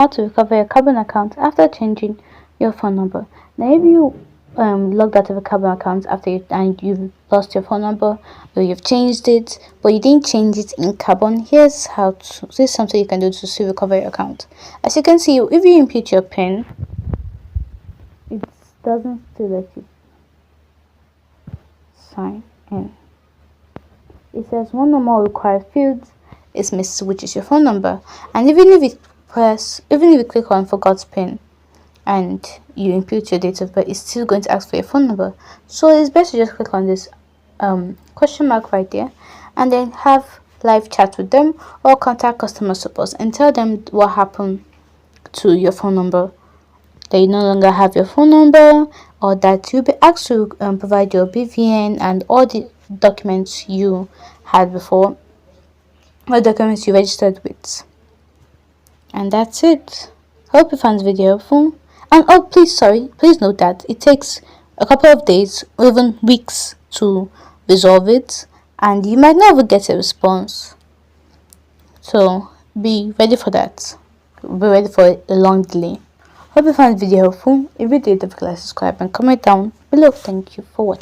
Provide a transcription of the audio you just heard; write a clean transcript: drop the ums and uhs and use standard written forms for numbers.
How to recover your Carbon account after changing your phone number. Now, if you logged out of a Carbon account after and you've lost your phone number, or you've changed it but you didn't change it in Carbon, here's how to. This is something you can do to still recover your account. As you can see, if you input your PIN, it doesn't still let you sign in. It says one or more required fields is missed, which is your phone number. And even if you click on forgot PIN and you input your date of birth, it's still going to ask for your phone number. So it's best to just click on this question mark right there and then have live chat with them or contact customer support and tell them what happened to your phone number, that you no longer have your phone number, or that you'll be asked to provide your BVN and all the documents you had before, or documents you registered with. And that's it. Hope you found the video helpful. And oh, please note that it takes a couple of days or even weeks to resolve it, and you might never get a response. So be ready for that. Be ready for a long delay. Hope you found the video helpful. If you did, don't forget to subscribe and comment down below. Thank you for watching.